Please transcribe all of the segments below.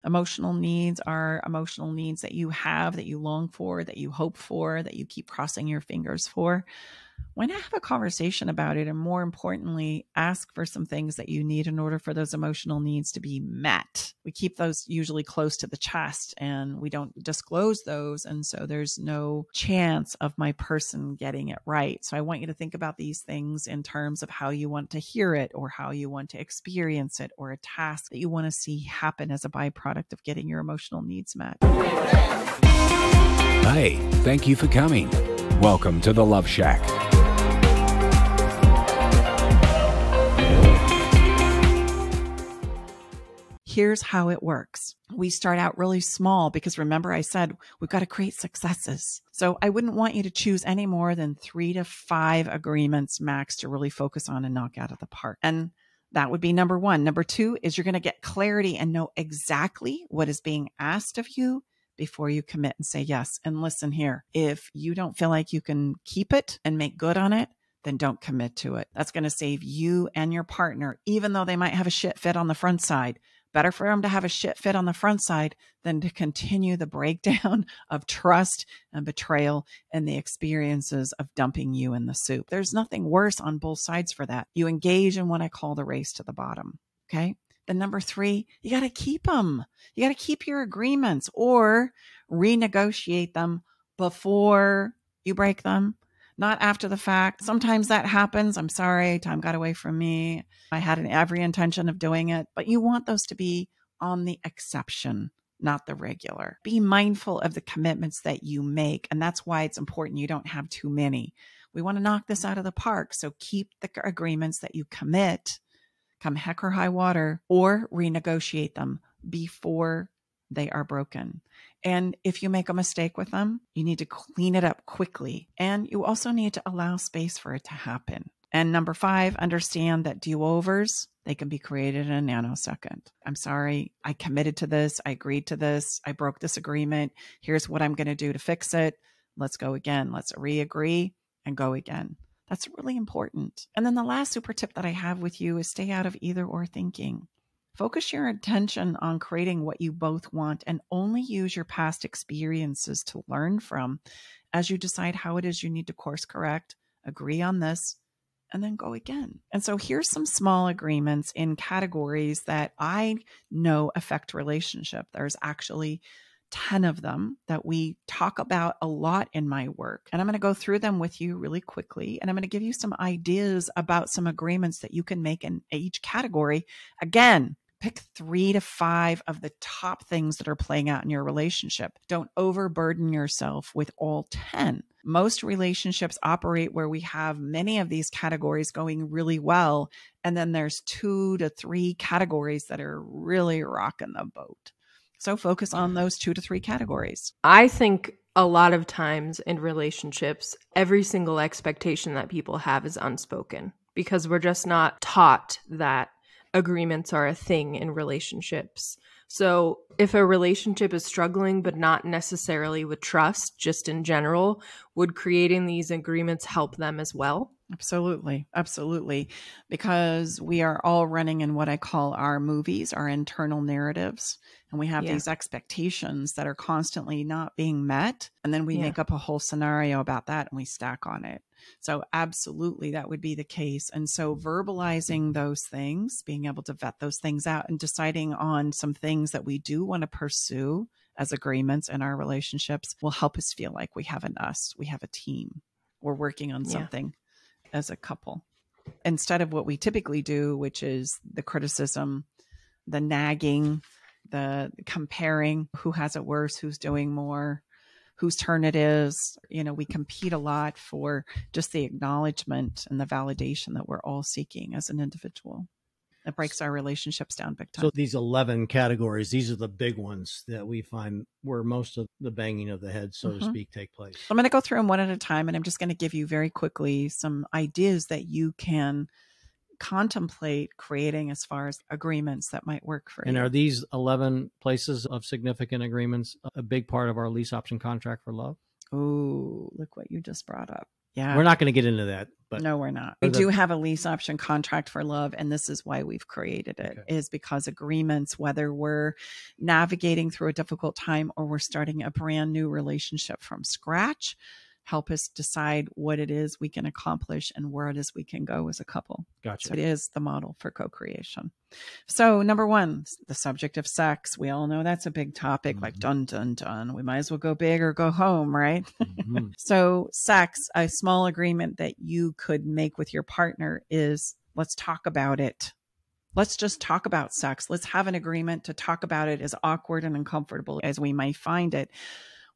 Emotional needs are emotional needs that you have, that you long for, that you hope for, that you keep crossing your fingers for. Why not have a conversation about it? And more importantly, ask for some things that you need in order for those emotional needs to be met. We keep those usually close to the chest and we don't disclose those. And so there's no chance of my person getting it right. So I want you to think about these things in terms of how you want to hear it or how you want to experience it or a task that you want to see happen as a byproduct of getting your emotional needs met. Hey, thank you for coming. Welcome to the Love Shack. Here's how it works. We start out really small because remember I said we've got to create successes. So I wouldn't want you to choose any more than 3 to 5 agreements max to really focus on and knock out of the park. And that would be number 1. Number 2 is you're going to get clarity and know exactly what is being asked of you before you commit and say yes. And listen here, if you don't feel like you can keep it and make good on it, then don't commit to it. That's going to save you and your partner, even though they might have a shit fit on the front side. Better for them to have a shit fit on the front side than to continue the breakdown of trust and betrayal and the experiences of dumping you in the soup. There's nothing worse on both sides for that. You engage in what I call the race to the bottom. Okay. Then number 3, you got to keep them. You got to keep your agreements or renegotiate them before you break them. Not after the fact. Sometimes that happens. I'm sorry, time got away from me. I had every intention of doing it, but you want those to be on the exception, not the regular. Be mindful of the commitments that you make. And that's why it's important you don't have too many. We want to knock this out of the park. So keep the agreements that you commit, come heck or high water, or renegotiate them before they are broken. And if you make a mistake with them, you need to clean it up quickly. And you also need to allow space for it to happen. And number 5, understand that do-overs, they can be created in a nanosecond. I'm sorry, I committed to this. I agreed to this. I broke this agreement. Here's what I'm going to do to fix it. Let's go again. Let's re-agree and go again. That's really important. And then the last super tip that I have with you is stay out of either or thinking. Focus your attention on creating what you both want and only use your past experiences to learn from as you decide how it is you need to course correct, agree on this, and then go again. And so here's some small agreements in categories that I know affect relationship. There's actually 10 of them that we talk about a lot in my work. And I'm going to go through them with you really quickly. And I'm going to give you some ideas about some agreements that you can make in each category. Again, pick 3 to 5 of the top things that are playing out in your relationship. Don't overburden yourself with all 10. Most relationships operate where we have many of these categories going really well. And then there's 2 to 3 categories that are really rocking the boat. So focus on those 2 to 3 categories. I think a lot of times in relationships, every single expectation that people have is unspoken because we're just not taught that agreements are a thing in relationships. So if a relationship is struggling, but not necessarily with trust, just in general, would creating these agreements help them as well? Absolutely. Absolutely. Because we are all running in what I call our movies, our internal narratives. And we have these expectations that are constantly not being met. And then we make up a whole scenario about that and we stack on it. So absolutely, that would be the case. And so verbalizing those things, being able to vet those things out and deciding on some things that we do want to pursue as agreements in our relationships will help us feel like we have an us, we have a team, we're working on something as a couple. Instead of what we typically do, which is the criticism, the nagging, the comparing, who has it worse, who's doing more, whose turn it is. You know, we compete a lot for just the acknowledgement and the validation that we're all seeking as an individual. It breaks our relationships down big time. So these 11 categories, these are the big ones that we find where most of the banging of the head, so to speak, take place. I'm going to go through them one at a time, and I'm just going to give you very quickly some ideas that you can contemplate creating as far as agreements that might work for you. And are these 11 places of significant agreements a big part of our lease option contract for love? Oh, look what you just brought up. Yeah. We're not going to get into that. But no, we're not. We do have a lease option contract for love. And this is why we've created it, is because agreements, whether we're navigating through a difficult time or we're starting a brand new relationship from scratch, help us decide what it is we can accomplish and where it is we can go as a couple. Gotcha. So it is the model for co-creation. So number one, the subject of sex. We all know that's a big topic, like dun, dun, dun. We might as well go big or go home, right? So sex, a small agreement that you could make with your partner is, let's talk about it. Let's just talk about sex. Let's have an agreement to talk about it, as awkward and uncomfortable as we might find it.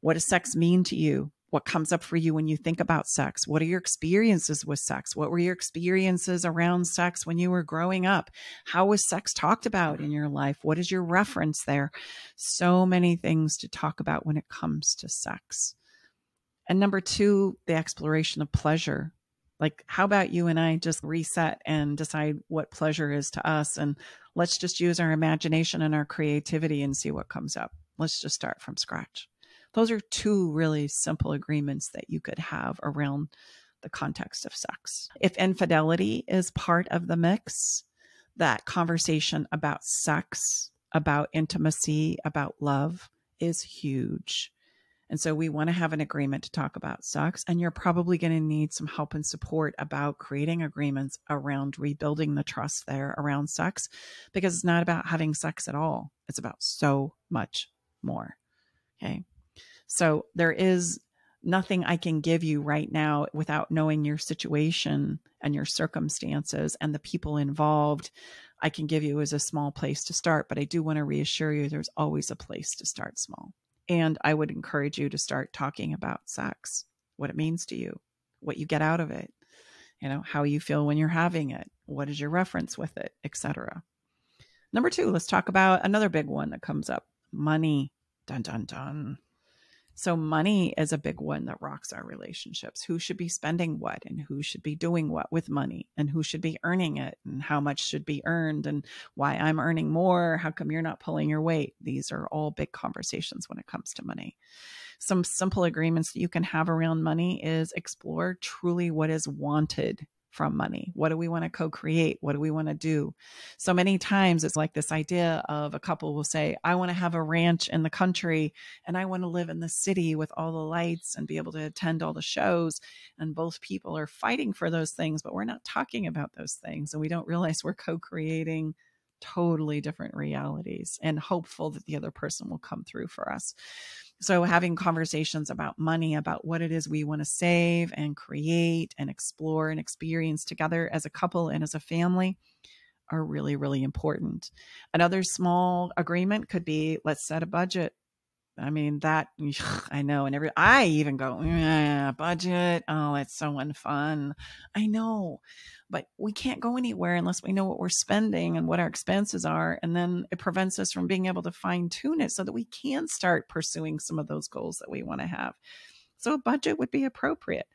What does sex mean to you? What comes up for you when you think about sex? What are your experiences with sex? What were your experiences around sex when you were growing up? How was sex talked about in your life? What is your reference there? So many things to talk about when it comes to sex. And number two, the exploration of pleasure. Like, how about you and I just reset and decide what pleasure is to us? And let's just use our imagination and our creativity and see what comes up. Let's just start from scratch. Those are two really simple agreements that you could have around the context of sex. If infidelity is part of the mix, that conversation about sex, about intimacy, about love is huge. And so we want to have an agreement to talk about sex. And you're probably going to need some help and support about creating agreements around rebuilding the trust there around sex, because it's not about having sex at all. It's about so much more. Okay. So there is nothing I can give you right now without knowing your situation and your circumstances and the people involved. I can give you as a small place to start, but I do want to reassure you there's always a place to start small. And I would encourage you to start talking about sex, what it means to you, what you get out of it, how you feel when you're having it, what is your reference with it, etc. Number two, let's talk about another big one that comes up, money. Dun, dun, dun. So money is a big one that rocks our relationships. Who should be spending what, and who should be doing what with money, and who should be earning it, and how much should be earned, and why I'm earning more. How come you're not pulling your weight? These are all big conversations when it comes to money. Some simple agreements that you can have around money is explore truly what is wanted from money. What do we want to co-create? What do we want to do? So many times it's like this idea of a couple will say, I want to have a ranch in the country and I want to live in the city with all the lights and be able to attend all the shows. And both people are fighting for those things, but we're not talking about those things. And we don't realize we're co-creating totally different realities and hopeful that the other person will come through for us. So having conversations about money, about what it is we want to save and create and explore and experience together as a couple and as a family are really, really important. Another small agreement could be, let's set a budget. I mean, that I know. And I even go, budget. Oh, it's so unfun. I know, but we can't go anywhere unless we know what we're spending and what our expenses are. And then it prevents us from being able to fine tune it so that we can start pursuing some of those goals that we want to have. So a budget would be appropriate.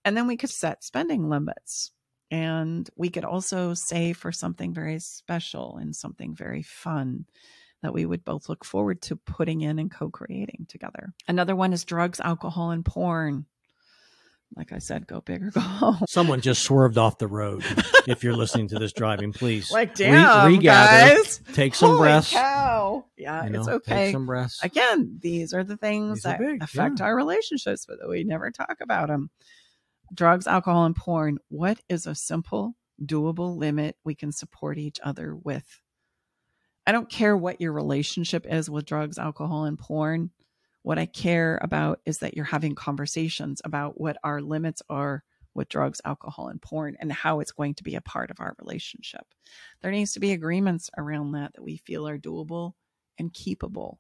And then we could set spending limits. And we could also save for something very special and something very fun that we would both look forward to putting in and co-creating together. Another one is drugs, alcohol, and porn. Like I said, go big or go home. Someone just swerved off the road. If you're listening to this driving, please damn, regather, guys. take some Holy breaths. Cow. Yeah, it's okay. Take some breaths. Again, these are the things that affect our relationships, but we never talk about them. Drugs, alcohol, and porn. What is a simple, doable limit we can support each other with? I don't care what your relationship is with drugs, alcohol, and porn. What I care about is that you're having conversations about what our limits are with drugs, alcohol, and porn, and how it's going to be a part of our relationship. There needs to be agreements around that we feel are doable and keepable.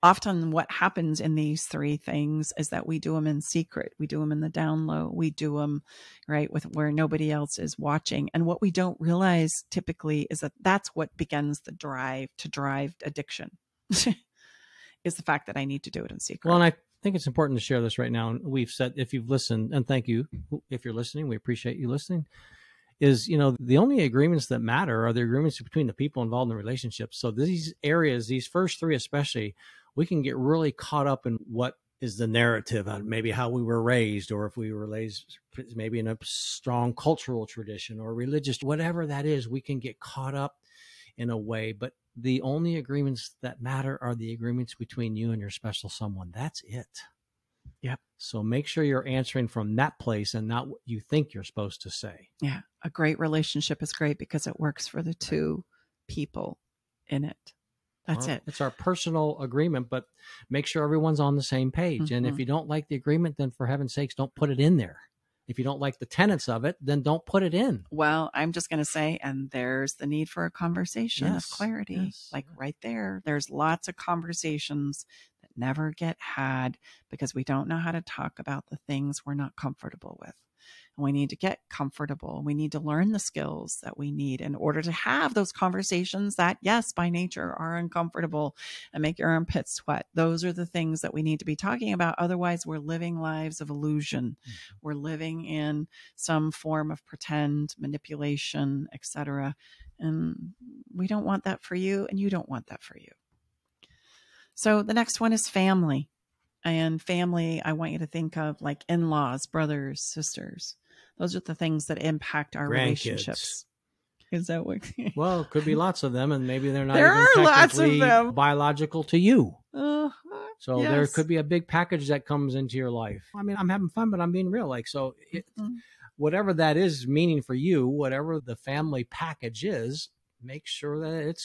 Often what happens in these three things is that we do them in secret. We do them in the down low. We do them right with where nobody else is watching. And what we don't realize typically is that that's what begins the drive to drive addiction is the fact that I need to do it in secret. Well, and I think it's important to share this right now. And we've said, if you've listened, and thank you, if you're listening, we appreciate you listening, is, the only agreements that matter are the agreements between the people involved in the relationship. So these areas, these first three especially, we can get really caught up in what is the narrative on maybe how we were raised, or if we were raised maybe in a strong cultural tradition or religious, whatever that is, we can get caught up in a way. But the only agreements that matter are the agreements between you and your special someone. That's it. Yep. So make sure you're answering from that place and not what you think you're supposed to say. Yeah. A great relationship is great because it works for the two people in it. That's it. It's our personal agreement, but make sure everyone's on the same page. Mm-hmm. And if you don't like the agreement, then for heaven's sakes, don't put it in there. If you don't like the tenets of it, then don't put it in. Well, I'm just going to say, and there's the need for a conversation of clarity, right there. There's lots of conversations that never get had because we don't know how to talk about the things we're not comfortable with. And we need to get comfortable. We need to learn the skills that we need in order to have those conversations that, yes, by nature are uncomfortable and make your armpits sweat. Those are the things that we need to be talking about. Otherwise, we're living lives of illusion. Mm-hmm. We're living in some form of pretend, manipulation, etc. And we don't want that for you, and you don't want that for you. So the next one is family. And family, I want you to think of like in-laws, brothers, sisters. Those are the things that impact our relationships. Is that what? Well, it could be lots of them, and maybe they're not there even are lots of them. Biological to you. So yes. There could be a big package that comes into your life. I mean, I'm having fun, but I'm being real. Whatever that is meaning for you, whatever the family package is, make sure that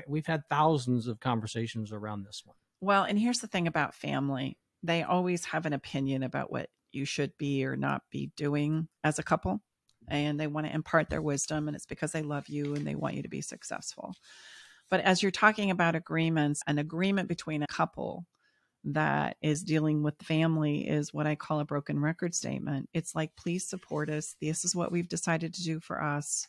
we've had thousands of conversations around this one. Well, and here's the thing about family. They always have an opinion about what you should be or not be doing as a couple. And they want to impart their wisdom, and it's because they love you and they want you to be successful. But as you're talking about agreements, an agreement between a couple that is dealing with the family is what I call a broken record statement. It's like, please support us. This is what we've decided to do for us.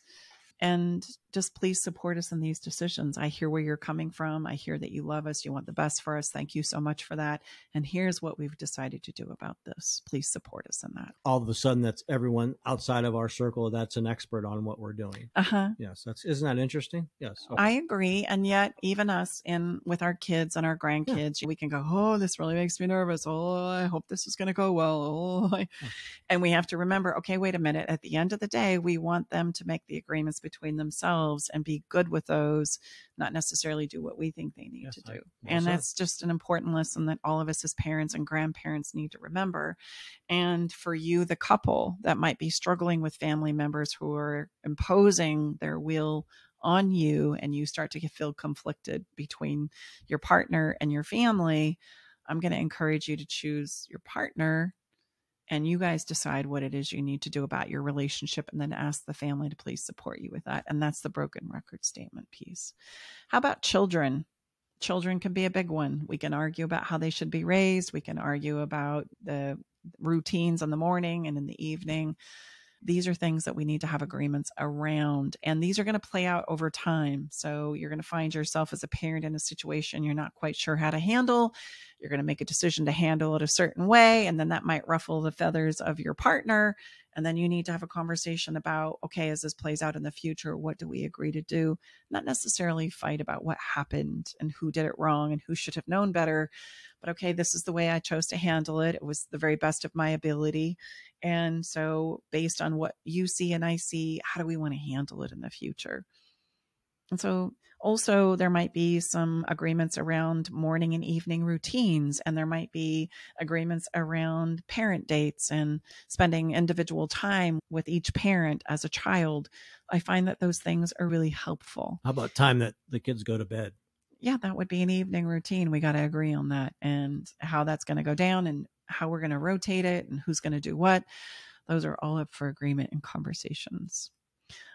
And just please support us in these decisions. I hear where you're coming from. I hear that you love us. You want the best for us. Thank you so much for that. And here's what we've decided to do about this. Please support us in that. All of a sudden, that's everyone outside of our circle that's an expert on what we're doing. Yes, isn't that interesting? Yes. Okay. I agree. And yet, even us with our kids and our grandkids, we can go, oh, this really makes me nervous. Oh, I hope this is going to go well. And we have to remember, okay, wait a minute. At the end of the day, we want them to make the agreements between themselves and be good with those, not necessarily do what we think they need to do. And that's just an important lesson that all of us as parents and grandparents need to remember. And for you, the couple that might be struggling with family members who are imposing their will on you, and you start to feel conflicted between your partner and your family, I'm going to encourage you to choose your partner, and you guys decide what it is you need to do about your relationship, and then ask the family to please support you with that. And that's the broken record statement piece. How about children? Children can be a big one. We can argue about how they should be raised. We can argue about the routines in the morning and in the evening. These are things that we need to have agreements around, and these are going to play out over time. So you're going to find yourself as a parent in a situation you're not quite sure how to handle. You're going to make a decision to handle it a certain way, and then that might ruffle the feathers of your partner. And then you need to have a conversation about, okay, as this plays out in the future, what do we agree to do? Not necessarily fight about what happened and who did it wrong and who should have known better. But okay, this is the way I chose to handle it. It was the very best of my ability. And so based on what you see and I see, how do we want to handle it in the future? And so also there might be some agreements around morning and evening routines, and there might be agreements around parent dates and spending individual time with each parent as a child. I find that those things are really helpful. How about time that the kids go to bed? Yeah, that would be an evening routine. We got to agree on that, and how that's going to go down and how we're going to rotate it and who's going to do what. Those are all up for agreement and conversations.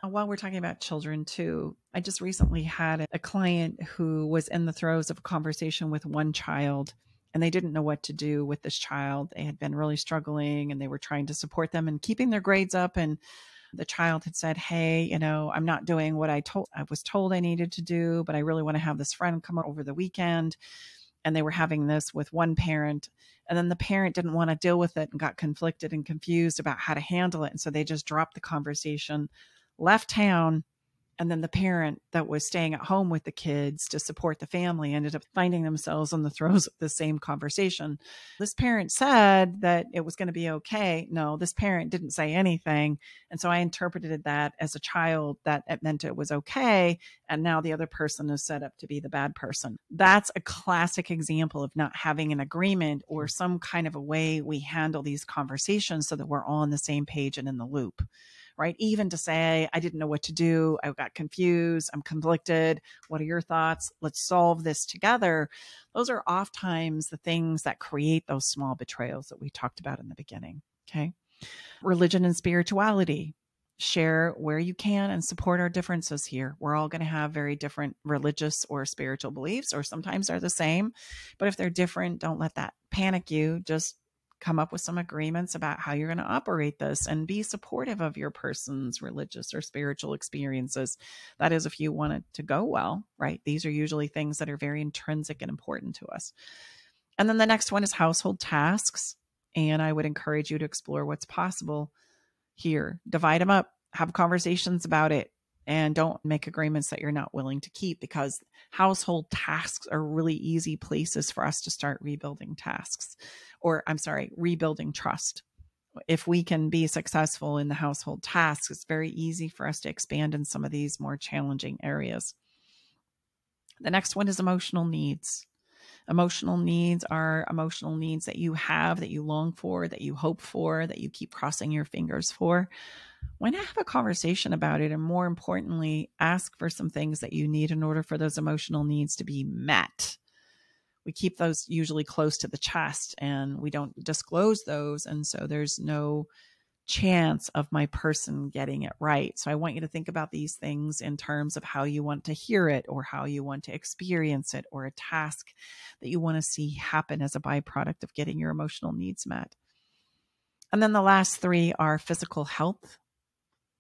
While we're talking about children too, I just recently had a client who was in the throes of a conversation with one child, and they didn't know what to do with this child. They had been really struggling, and they were trying to support them and keeping their grades up. And the child had said, hey, I'm not doing what I was told I needed to do, but I really want to have this friend come over the weekend. And they were having this with one parent, and then the parent didn't want to deal with it and got conflicted and confused about how to handle it. And so they just dropped the conversation, left town, And then the parent that was staying at home with the kids to support the family ended up finding themselves in the throes of the same conversation. This parent said that it was going to be okay. No, this parent didn't say anything. And so I interpreted that as a child that it meant it was okay. And now the other person is set up to be the bad person. That's a classic example of not having an agreement or some kind of a way we handle these conversations so that we're all on the same page and in the loop. Right? Even to say, I didn't know what to do. I got confused. I'm conflicted. What are your thoughts? Let's solve this together. Those are oftentimes the things that create those small betrayals that we talked about in the beginning. Okay. Religion and spirituality. Share where you can and support our differences here. We're all going to have very different religious or spiritual beliefs, or sometimes they're the same. But if they're different, don't let that panic you. Just come up with some agreements about how you're going to operate this and be supportive of your person's religious or spiritual experiences. That is, if you want it to go well, right? These are usually things that are very intrinsic and important to us. And then the next one is household tasks. And I would encourage you to explore what's possible here. Divide them up, have conversations about it, and don't make agreements that you're not willing to keep, because household tasks are really easy places for us to start rebuilding rebuilding trust. If we can be successful in the household tasks, it's very easy for us to expand in some of these more challenging areas. The next one is emotional needs. Emotional needs are emotional needs that you have, that you long for, that you hope for, that you keep crossing your fingers for. When I have a conversation about it, and more importantly, ask for some things that you need in order for those emotional needs to be met. We keep those usually close to the chest and we don't disclose those. And so there's no chance of my person getting it right. So I want you to think about these things in terms of how you want to hear it, or how you want to experience it, or a task that you want to see happen as a byproduct of getting your emotional needs met. And then the last three are physical health.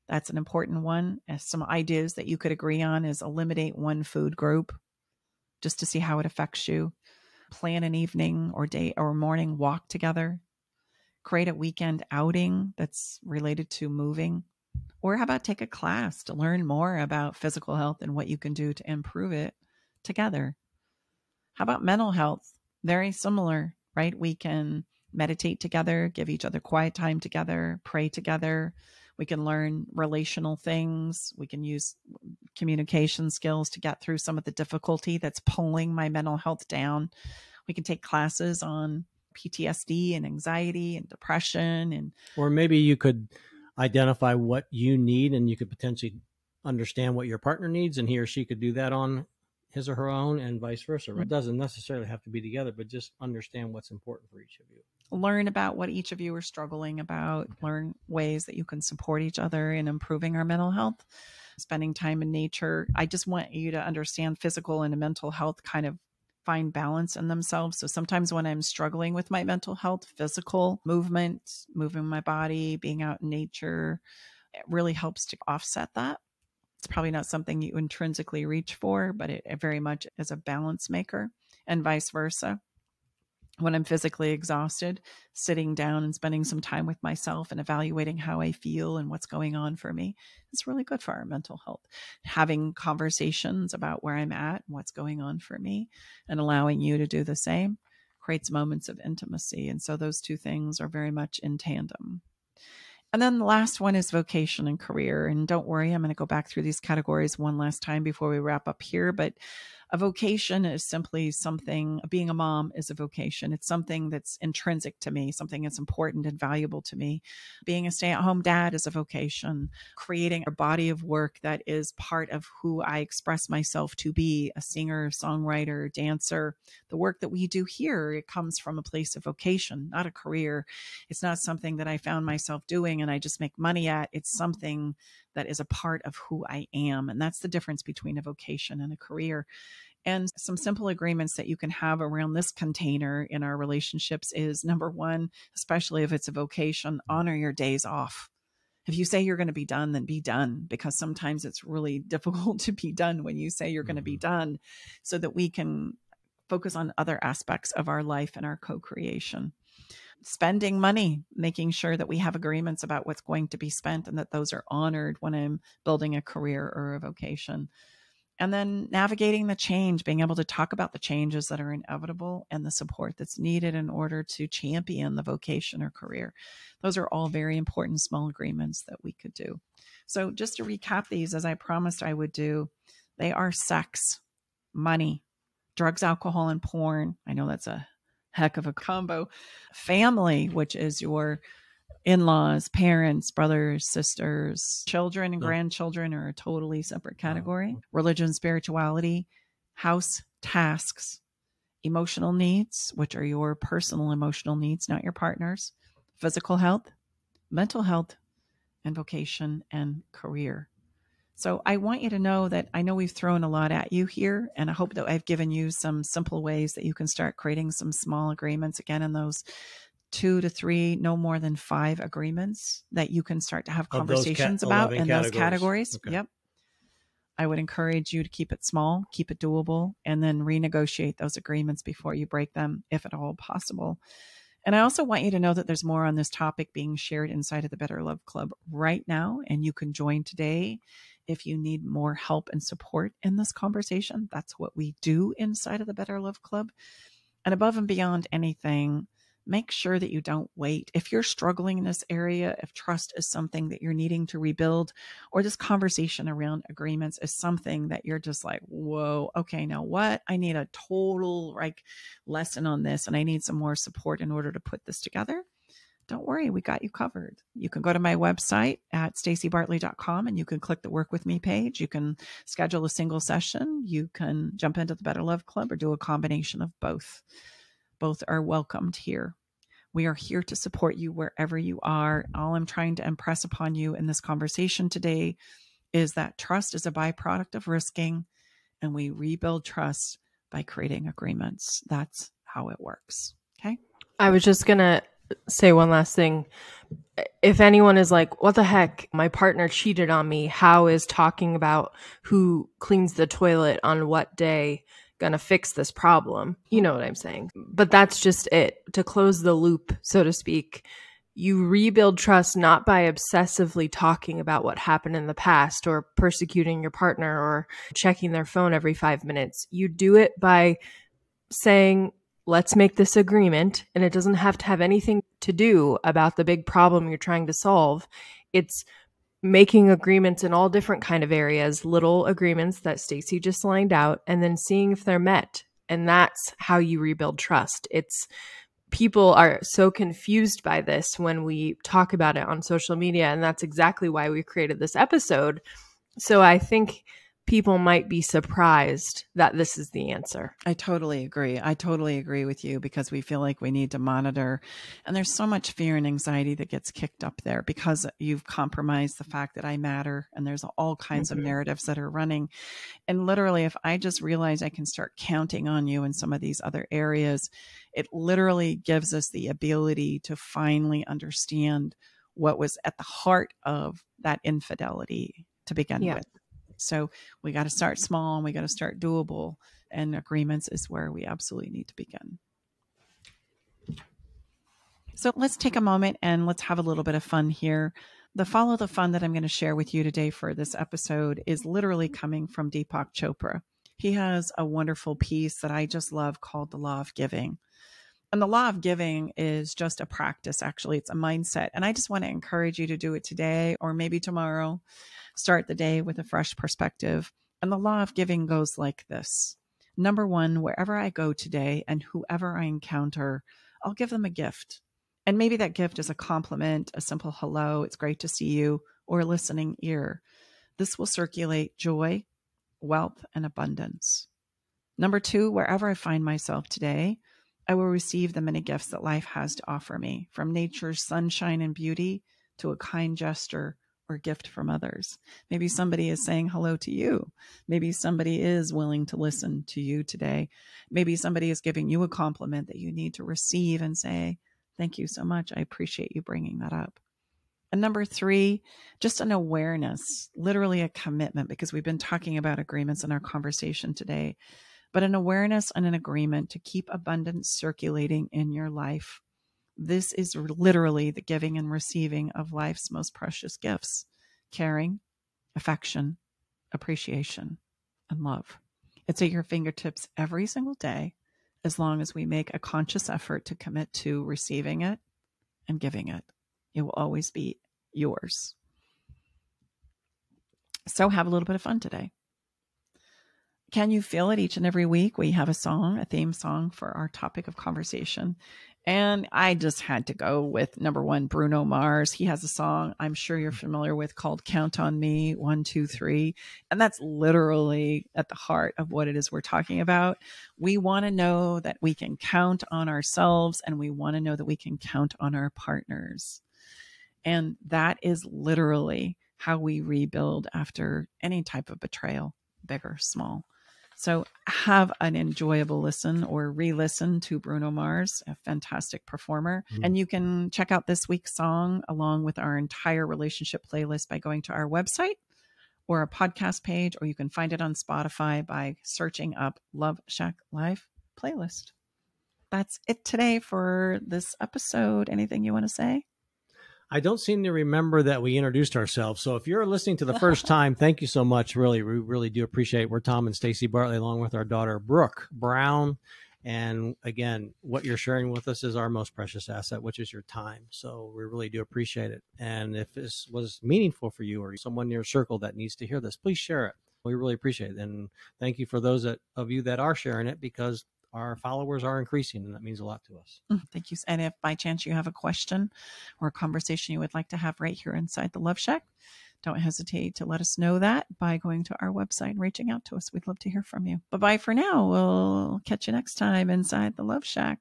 That's an important one. Some ideas that you could agree on is eliminate one food group just to see how it affects you. Plan an evening or day or morning walk together. Create a weekend outing that's related to moving. Or how about take a class to learn more about physical health and what you can do to improve it together. How about mental health? Very similar, right? We can meditate together, give each other quiet time together, pray together. We can learn relational things. We can use communication skills to get through some of the difficulty that's pulling my mental health down. We can take classes on PTSD and anxiety and depression. Or maybe you could identify what you need, and you could potentially understand what your partner needs, and he or she could do that on his or her own, and vice versa. Right? It doesn't necessarily have to be together, but just understand what's important for each of you. Learn about what each of you are struggling about. Learn ways that you can support each other in improving our mental health. Spending time in nature. I just want you to understand physical and mental health kind of find balance in themselves. So sometimes when I'm struggling with my mental health, physical movement, moving my body, being out in nature, it really helps to offset that. It's probably not something you intrinsically reach for, but it very much is a balance maker, and vice versa. When I'm physically exhausted, sitting down and spending some time with myself and evaluating how I feel and what's going on for me, it's really good for our mental health. Having conversations about where I'm at and what's going on for me, and allowing you to do the same, creates moments of intimacy. And so those two things are very much in tandem. And then the last one is vocation and career. And don't worry, I'm going to go back through these categories one last time before we wrap up here. But a vocation is simply something, being a mom is a vocation. It's something that's intrinsic to me, something that's important and valuable to me. Being a stay-at-home dad is a vocation. Creating a body of work that is part of who I express myself to be, a singer, songwriter, dancer. The work that we do here, it comes from a place of vocation, not a career. It's not something that I found myself doing and I just make money at. It's something that is a part of who I am. And that's the difference between a vocation and a career. And some simple agreements that you can have around this container in our relationships is, number one, especially if it's a vocation, honor your days off. If you say you're going to be done, then be done, because sometimes it's really difficult to be done when you say you're going to be done, so that we can focus on other aspects of our life and our co-creation. spending money, making sure that we have agreements about what's going to be spent and that those are honored when I'm building a career or a vocation. And then navigating the change, being able to talk about the changes that are inevitable and the support that's needed in order to champion the vocation or career. Those are all very important small agreements that we could do. So just to recap these, as I promised I would do, they are sex, money, drugs, alcohol, and porn. I know that's a heck of a combo. Family, which is your in-laws, parents, brothers, sisters, children, and grandchildren are a totally separate category. Religion, spirituality, house, tasks, emotional needs, which are your personal emotional needs, not your partner's, physical health, mental health, and vocation and career. So I want you to know that I know we've thrown a lot at you here, and I hope that I've given you some simple ways that you can start creating some small agreements, again, in those 2 to 3, no more than 5 agreements that you can start to have conversations about in those categories. Okay. Yep. I would encourage you to keep it small, keep it doable, and then renegotiate those agreements before you break them, if at all possible. And I also want you to know that there's more on this topic being shared inside of the Better Love Club right now, and you can join today if you need more help and support in this conversation. That's what we do inside of the Better Love Club. And above and beyond anything, make sure that you don't wait. If you're struggling in this area, if trust is something that you're needing to rebuild, or this conversation around agreements is something that you're just like, whoa, okay, now what? I need a total lesson on this, and I need some more support in order to put this together. Don't worry, we got you covered. You can go to my website at stacibartley.com and you can click the Work With Me page. You can schedule a single session. You can jump into the Better Love Club or do a combination of both. Both are welcomed here. We are here to support you wherever you are. All I'm trying to impress upon you in this conversation today is that trust is a byproduct of risking, and we rebuild trust by creating agreements. That's how it works. Okay. I was just going to say one last thing. If anyone is like, what the heck, my partner cheated on me, how is talking about who cleans the toilet on what day gonna fix this problem? You know what I'm saying? But that's just it. To close the loop, so to speak, you rebuild trust not by obsessively talking about what happened in the past or persecuting your partner or checking their phone every 5 minutes. You do it by saying, let's make this agreement, and it doesn't have to have anything to do about the big problem you're trying to solve. It's making agreements in all different kind of areas, little agreements that Staci just lined out, and then seeing if they're met. And that's how you rebuild trust. People are so confused by this when we talk about it on social media, and that's exactly why we created this episode. So I think people might be surprised that this is the answer. I totally agree. I totally agree with you, because we feel like we need to monitor. And there's so much fear and anxiety that gets kicked up there because you've compromised the fact that I matter. And there's all kinds of narratives that are running. And literally, if I just realize I can start counting on you in some of these other areas, it literally gives us the ability to finally understand what was at the heart of that infidelity to begin with. So we got to start small and we got to start doable, and agreements is where we absolutely need to begin. So let's take a moment and let's have a little bit of fun here. The follow the fun that I'm going to share with you today for this episode is literally coming from Deepak Chopra. He has a wonderful piece that I just love called The Law of Giving. And the law of giving is just a practice. Actually, it's a mindset. And I just want to encourage you to do it today or maybe tomorrow. Start the day with a fresh perspective. And the law of giving goes like this. Number 1, wherever I go today and whoever I encounter, I'll give them a gift. And maybe that gift is a compliment, a simple hello, it's great to see you, or a listening ear. This will circulate joy, wealth, and abundance. Number 2, wherever I find myself today, I will receive the many gifts that life has to offer me, from nature's sunshine and beauty to a kind gesture or gift from others. Maybe somebody is saying hello to you. Maybe somebody is willing to listen to you today. Maybe somebody is giving you a compliment that you need to receive and say, thank you so much. I appreciate you bringing that up. And number 3, just an awareness, literally a commitment, because we've been talking about agreements in our conversation today, but an awareness and an agreement to keep abundance circulating in your life. this is literally the giving and receiving of life's most precious gifts: caring, affection, appreciation, and love. It's at your fingertips every single day, as long as we make a conscious effort to commit to receiving it and giving it. It will always be yours. So have a little bit of fun today. Can you feel it? Each and every week we have a song, a theme song for our topic of conversation. And I just had to go with number one, Bruno Mars. He has a song I'm sure you're familiar with called Count on Me, 1, 2, 3. And that's literally at the heart of what it is we're talking about. We want to know that we can count on ourselves, and we want to know that we can count on our partners. And that is literally how we rebuild after any type of betrayal, big or small. So have an enjoyable listen or re-listen to Bruno Mars, a fantastic performer. And you can check out this week's song along with our entire relationship playlist by going to our website or a podcast page, or you can find it on Spotify by searching up Love Shack Live playlist. That's it today for this episode. Anything you want to say? I don't seem to remember that we introduced ourselves. So if you're listening to the first time, thank you so much. We really do appreciate it. We're Tom and Staci Bartley, along with our daughter, Brooke Brown. And again, what you're sharing with us is our most precious asset, which is your time. So we really do appreciate it. And if this was meaningful for you or someone in your circle that needs to hear this, please share it. We really appreciate it. And thank you for those of you that are sharing it, because our followers are increasing, and that means a lot to us. Thank you. And if by chance you have a question or a conversation you would like to have right here inside the Love Shack, don't hesitate to let us know that by going to our website and reaching out to us. We'd love to hear from you. Bye-bye for now. We'll catch you next time inside the Love Shack.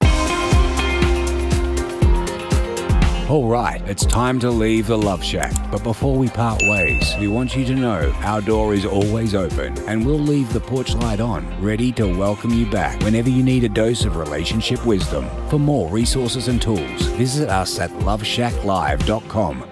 All right, it's time to leave the Love Shack. But before we part ways, we want you to know our door is always open, and we'll leave the porch light on, ready to welcome you back whenever you need a dose of relationship wisdom. For more resources and tools, visit us at loveshacklive.com.